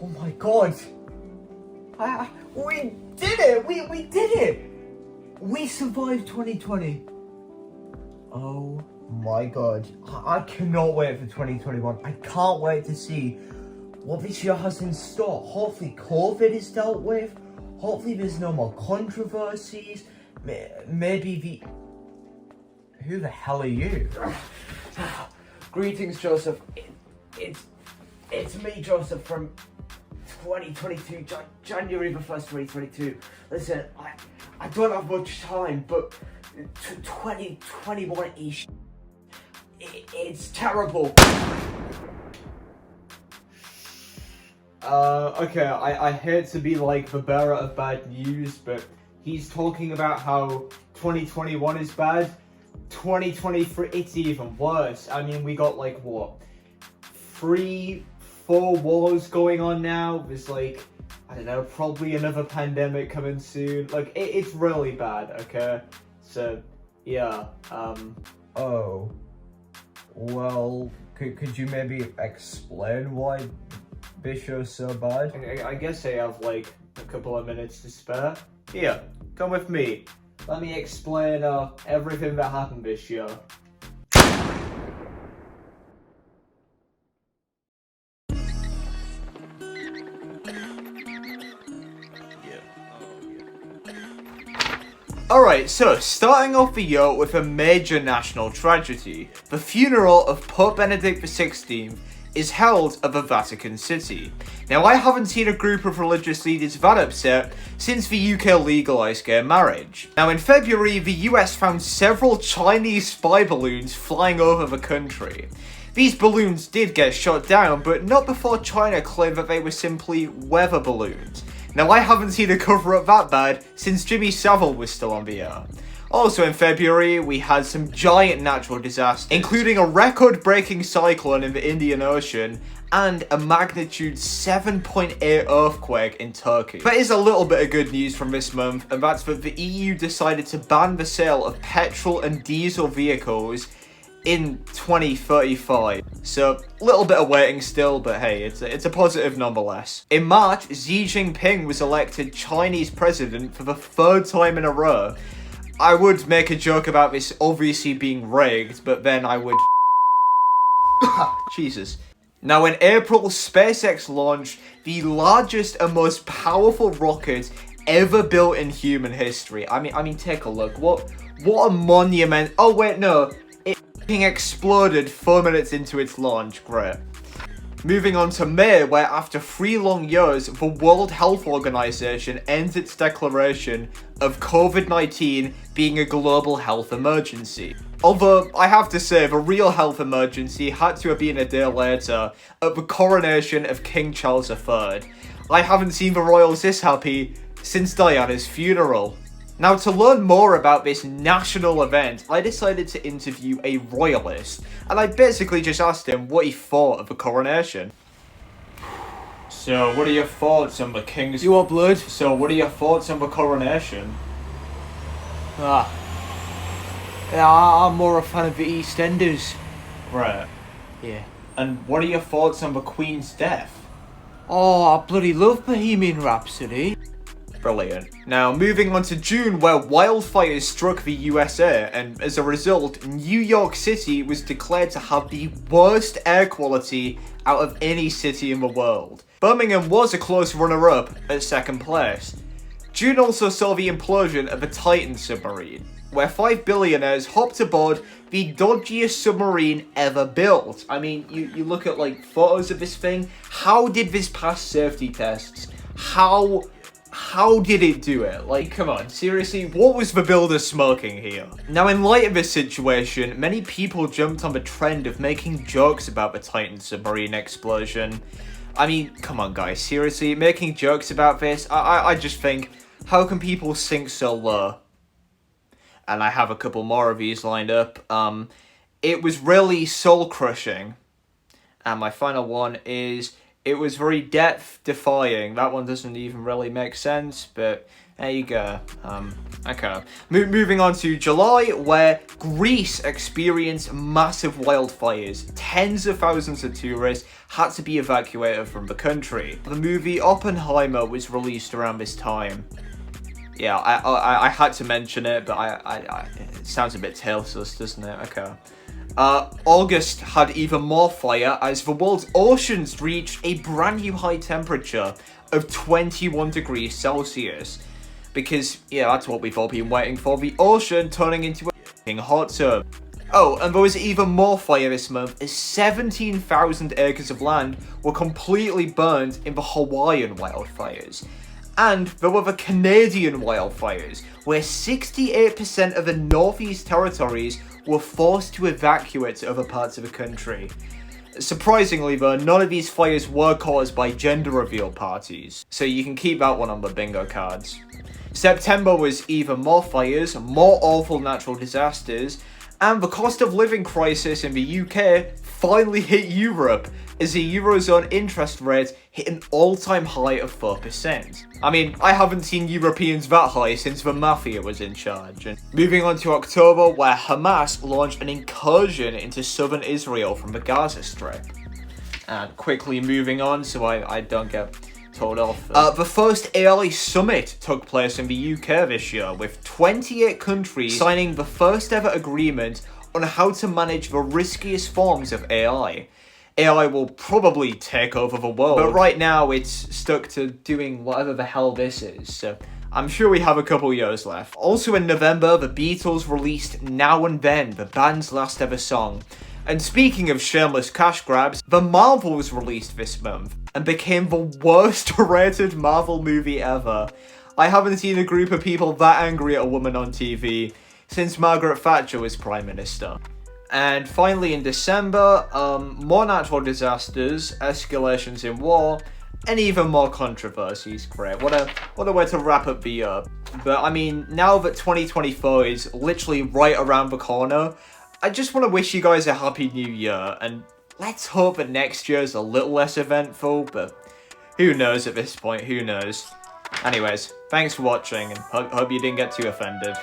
Oh my god! We did it! We did it! We survived 2020. Oh my god. I cannot wait for 2021. I can't wait to see what this year has in store. Hopefully COVID is dealt with. Hopefully there's no more controversies. Maybe the... Who the hell are you? Greetings, Joseph. It's me, Joseph, from 2022, January the 1st, 2022. Listen, I don't have much time, but 2021 is... It's terrible. Okay, I hate to be like the bearer of bad news, but he's talking about how 2021 is bad. 2023, it's even worse. I mean, we got like, what, 3-4 wars going on now. There's like, I don't know, probably another pandemic coming soon. Like, it's really bad, okay? So, yeah, Oh. Well, could you maybe explain why this show's so bad? I guess I have like a couple of minutes to spare. Here, come with me. Let me explain everything that happened this year. Alright, so starting off the year with a major national tragedy. The funeral of Pope Benedict XVI is held at the Vatican City. Now, I haven't seen a group of religious leaders that upset since the UK legalised gay marriage. Now, in February, the US found several Chinese spy balloons flying over the country. These balloons did get shot down, but not before China claimed that they were simply weather balloons. Now, I haven't seen a cover-up that bad since Jimmy Savile was still on the air. Also in February, we had some giant natural disasters, including a record-breaking cyclone in the Indian Ocean and a magnitude 7.8 earthquake in Turkey. There is a little bit of good news from this month, and that's that the EU decided to ban the sale of petrol and diesel vehicles in 2035. So, a little bit of waiting still, but hey, it's a positive nonetheless. In March, Xi Jinping was elected Chinese president for the 3rd time in a row. I would make a joke about this obviously being rigged, but then I would... Jesus. Now, in April, SpaceX launched the largest and most powerful rocket ever built in human history. I mean, take a look. What a monument. Oh, wait, no. It exploded 4 minutes into its launch. Great. Moving on to May, where after 3 long years, the World Health Organization ends its declaration of COVID-19 being a global health emergency. Although, I have to say, the real health emergency had to have been a day later, at the coronation of King Charles III. I haven't seen the royals this happy since Diana's funeral. Now, to learn more about this national event, I decided to interview a royalist, and I basically just asked him what he thought of the coronation. So, what are your thoughts on the king's... You want blood? So, what are your thoughts on the coronation? Yeah, I'm more a fan of the EastEnders. Right. Yeah. And what are your thoughts on the Queen's death? Oh, I bloody love Bohemian Rhapsody. Brilliant. Now, moving on to June, where wildfires struck the USA, and as a result, New York City was declared to have the worst air quality out of any city in the world. Birmingham was a close runner-up at 2nd place. June also saw the implosion of the Titan submarine, where 5 billionaires hopped aboard the dodgiest submarine ever built. I mean, you look at like photos of this thing. How did this pass safety tests? How did it do it? Like, come on, seriously, what was the builder smoking here? Now, in light of this situation, many people jumped on the trend of making jokes about the Titan submarine explosion. I mean, come on guys, seriously, making jokes about this? I just think, how can people sink so low? And I have a couple more of these lined up. It was really soul-crushing. And my final one is... It was very depth-defying. That one doesn't even really make sense, but There you go. Okay. Moving on to July, where Greece experienced massive wildfires. Tens of thousands of tourists had to be evacuated from the country. The movie Oppenheimer was released around this time. Yeah, I had to mention it, but it sounds a bit tasteless, doesn't it? Okay. August had even more fire as the world's oceans reached a brand new high temperature of 21 degrees Celsius. Because, yeah, that's what we've all been waiting for, the ocean turning into a f***ing hot tub. Oh, and there was even more fire this month as 17,000 acres of land were completely burned in the Hawaiian wildfires. And there were the Canadian wildfires, where 68% of the Northeast Territories were forced to evacuate to other parts of the country. Surprisingly though, none of these fires were caused by gender reveal parties, so you can keep that one on the bingo cards. September was even more fires, more awful natural disasters, and the cost of living crisis in the UK finally hit Europe as the Eurozone interest rate hit an all-time high of 4%. I mean, I haven't seen Europeans that high since the Mafia was in charge. And moving on to October, where Hamas launched an incursion into southern Israel from the Gaza Strip. And quickly moving on so I don't get told off. The first AI summit took place in the UK this year, with 28 countries signing the first ever agreement on how to manage the riskiest forms of AI. AI will probably take over the world, but right now it's stuck to doing whatever the hell this is, so I'm sure we have a couple years left. Also in November, the Beatles released Now and Then, the band's last ever song. And speaking of shameless cash grabs, The Marvels released this month and became the worst rated Marvel movie ever. I haven't seen a group of people that angry at a woman on TV since Margaret Thatcher was Prime Minister. And finally in December, more natural disasters, escalations in war, and even more controversies. Great, what a way to wrap up the year. But I mean, now that 2024 is literally right around the corner, I just want to wish you guys a happy new year, and let's hope that next year's a little less eventful, but who knows at this point, who knows. Anyways, thanks for watching, and hope you didn't get too offended.